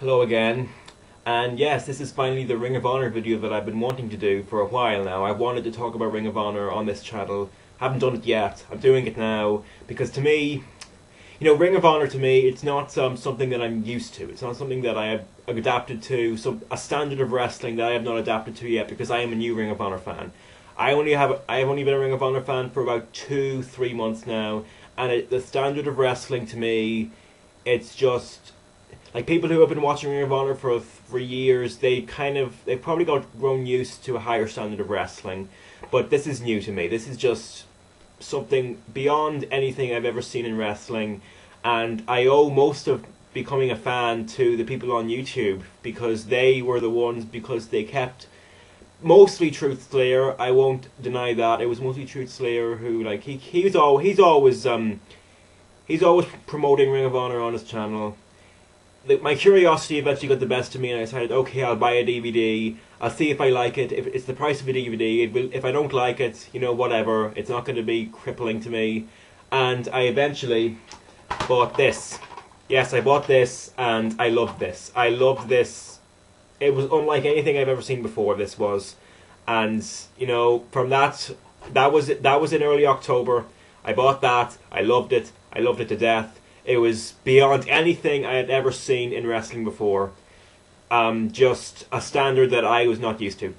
Hello again, and yes, this is finally the Ring of Honor video that I've been wanting to do for a while now. I wanted to talk about Ring of Honor on this channel. Haven't done it yet. I'm doing it now because to me, Ring of Honor to me, it's not something that I'm used to. It's not something that I have adapted to, a standard of wrestling that I have not adapted to yet because I am a new Ring of Honor fan. I have only been a Ring of Honor fan for about 2-3 months now, and the standard of wrestling to me, it's just like people who have been watching Ring of Honor for years. They've probably grown used to a higher standard of wrestling, but this is new to me. This is just something beyond anything I've ever seen in wrestling, and I owe most of becoming a fan to the people on YouTube because they were the ones, because they kept mostly Truth Slayer. I won't deny that it was mostly Truth Slayer who he's always promoting Ring of Honor on his channel. My curiosity eventually got the best of me, and I decided, okay, I'll buy a DVD. I'll see if I like it. If it's the price of a DVD, if I don't like it, whatever. It's not going to be crippling to me. And I eventually bought this. Yes, I bought this, and I loved this. I loved this. It was unlike anything I've ever seen before. This was, and from that was in early October. I bought that. I loved it. I loved it to death. It was beyond anything I had ever seen in wrestling before. Just a standard that I was not used to.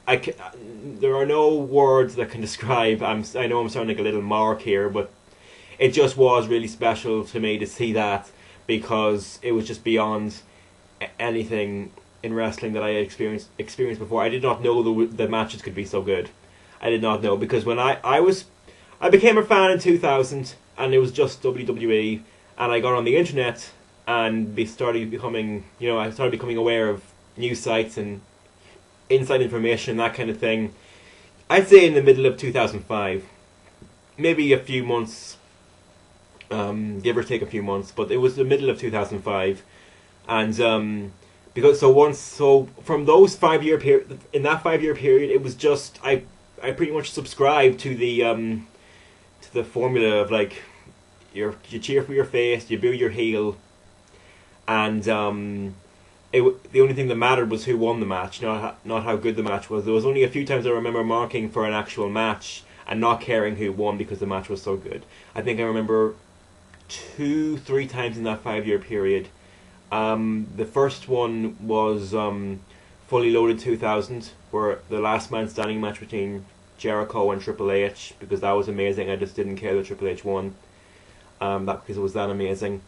There are no words that can describe. I know I'm sounding like a little mark here, but it just was really special to me to see that, because it was just beyond anything in wrestling that I had experienced before. I did not know the matches could be so good. I did not know, because when I became a fan in 2000, and it was just WWE, and I got on the internet and started becoming aware of news sites and inside information, that kind of thing. I'd say in the middle of 2005, maybe a few months, give or take a few months, but it was the middle of 2005, and from those 5 year period, in that 5 year period, it was just I pretty much subscribed to the formula of you cheer for your face, you boo your heel, and the only thing that mattered was who won the match, not how good the match was. There was only a few times I remember marking for an actual match and not caring who won because the match was so good. I think I remember 2-3 times in that 5 year period. The first one was Fully Loaded 2000, where the last man standing match between Jericho and Triple H, because that was amazing. I just didn't care that Triple H won, because it was that amazing.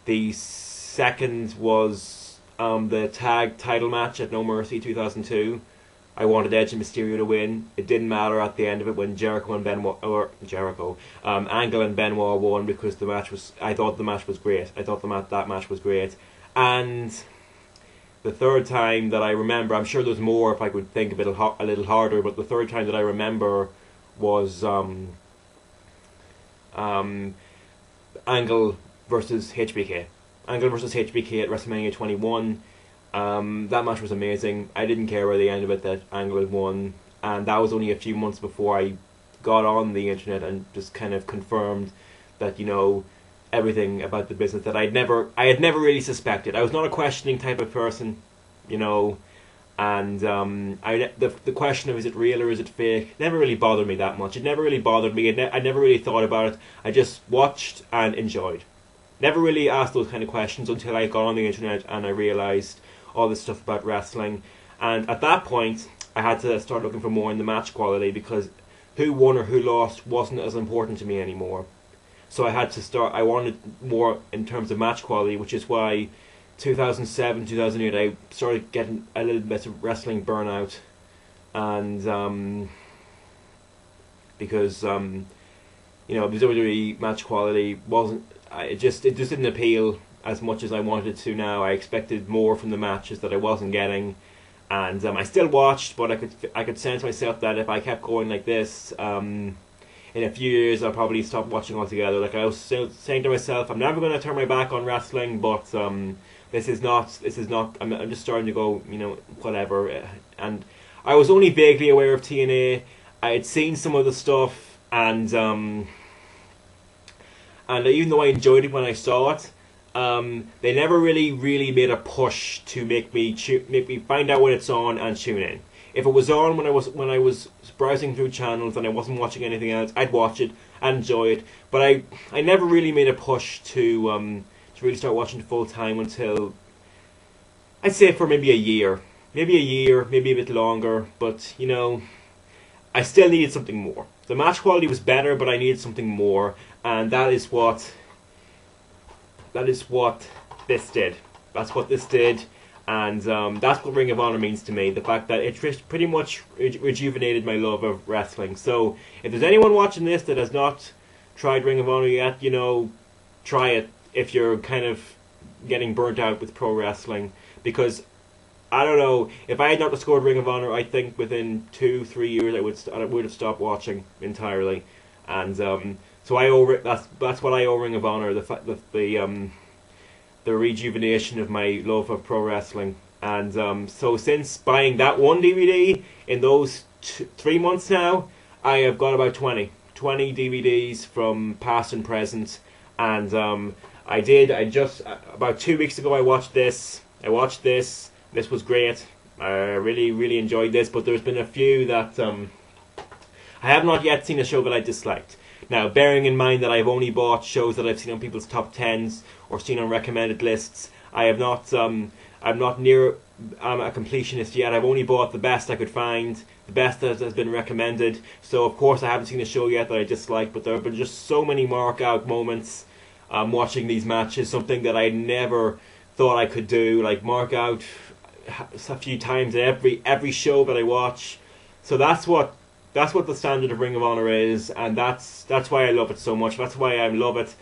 The second was the tag title match at No Mercy 2002. I wanted Edge and Mysterio to win. It didn't matter at the end of it when Angle and Benoit won, because I thought the match was great. I thought that match was great. And the third time that I remember, I'm sure there's more if I could think a little harder, but the third time that I remember was Angle versus HBK. Angle versus HBK at WrestleMania 21. That match was amazing. I didn't care by the end of it that Angle had won, and that was only a few months before I got on the internet and just kind of confirmed that everything about the business that I had never really suspected. I was not a questioning type of person, and the question of is it real or is it fake never really bothered me that much. It never really bothered me. I never really thought about it. I just watched and enjoyed. Never really asked those kind of questions until I got on the internet and I realised all this stuff about wrestling. And at that point, I had to start looking for more in the match quality, because who won or who lost wasn't as important to me anymore. So I wanted more in terms of match quality, which is why 2007, 2008, I started getting a little bit of wrestling burnout, and because the WWE match quality it just didn't appeal as much as I wanted it to now. I expected more from the matches that I wasn't getting, and I still watched, but I could sense myself that if I kept going like this, in a few years I'll probably stop watching altogether. I was still saying to myself, I'm never going to turn my back on wrestling, but this is not. I'm just starting to go, whatever. And I was only vaguely aware of TNA. I had seen some of the stuff, and even though I enjoyed it when I saw it, They never really made a push to make me find out when it's on and tune in. If it was on when I was browsing through channels and I wasn't watching anything else, I'd watch it and enjoy it. But I never really made a push to really start watching full time until, I'd say, for maybe a year, maybe a bit longer. But you know, I still needed something more. The match quality was better, but I needed something more, and that is what this did. That's what this did, and that's what Ring of Honor means to me. The fact that it pretty much rejuvenated my love of wrestling. So if there's anyone watching this that has not tried Ring of Honor yet, you know, try it if you're kind of getting burnt out with pro wrestling. Because I don't know, if I had not discovered Ring of Honor, I think within 2-3 years I would have stopped watching entirely. And so I owe that's what I owe Ring of Honor, the fact that the rejuvenation of my love of pro wrestling. And so since buying that one DVD in those 3 months now, I have got about 20 DVDs from past and present. And I just about 2 weeks ago I watched this. This was great. I really enjoyed this, but there's been a few that I have not yet seen a show that I disliked. Now, bearing in mind that I've only bought shows that I've seen on people's top 10s or seen on recommended lists, I'm not near a completionist yet. I've only bought the best I could find, the best that has been recommended. So of course I haven't seen a show yet that I dislike, but there have been just so many mark out moments watching these matches, something that I never thought I could do, like mark out a few times in every show that I watch. So that's what the standard of Ring of Honor is, and that's why I love it so much. That's why I love it.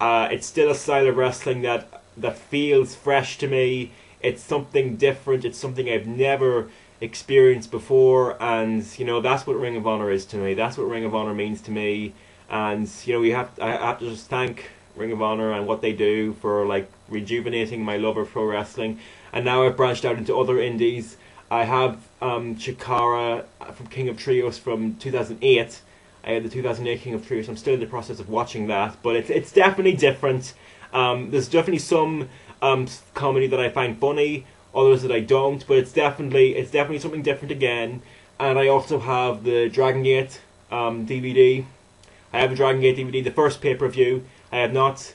It's still a style of wrestling that feels fresh to me. It's something different. It's something I've never experienced before, and you know, that's what Ring of Honor is to me. That's what Ring of Honor means to me. And you know, I have to just thank Ring of Honor and what they do for like rejuvenating my love of pro wrestling. And now I've branched out into other indies. I have Chikara from King of Trios from 2008. I had the 2008 King of Trios. I'm still in the process of watching that, but it's definitely different. There's definitely some comedy that I find funny, others that I don't, but it's definitely something different again. And I also have the Dragon Gate DVD. I have the Dragon Gate DVD, the first pay-per-view. I have not,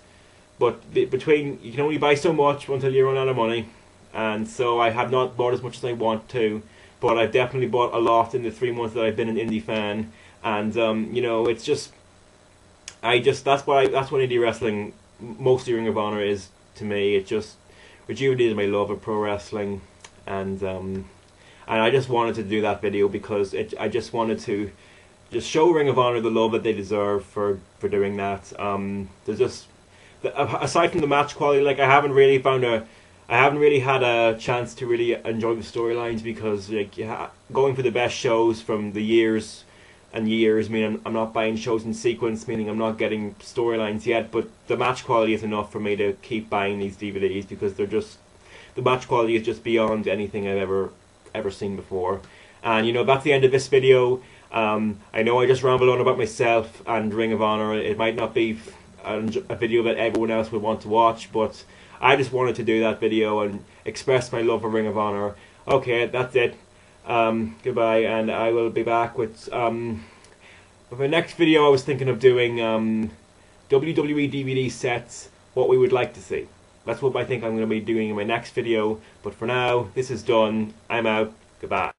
but between, you can only buy so much until you run out of money, and so I have not bought as much as I want to, but I've definitely bought a lot in the 3 months that I've been an indie fan. And you know, it's just, that's what indie wrestling, mostly Ring of Honor, is to me. It just rejuvenated my love of pro wrestling, and I just wanted to do that video because I just wanted to just show Ring of Honor the love that they deserve for doing that. There's just, aside from the match quality, like I haven't really had a chance to really enjoy the storylines, because like going for the best shows from the years and years, meaning I'm not buying shows in sequence, meaning I'm not getting storylines yet, but the match quality is enough for me to keep buying these DVDs, because the match quality is just beyond anything I've ever seen before. And you know, that's the end of this video. I know I just rambled on about myself and Ring of Honor. It might not be a video that everyone else would want to watch, but I just wanted to do that video and express my love for Ring of Honor. Okay, that's it. Goodbye, and I will be back with my next video. I was thinking of doing WWE DVD sets, what we would like to see. That's what I think I'm going to be doing in my next video. But for now, this is done. I'm out. Goodbye.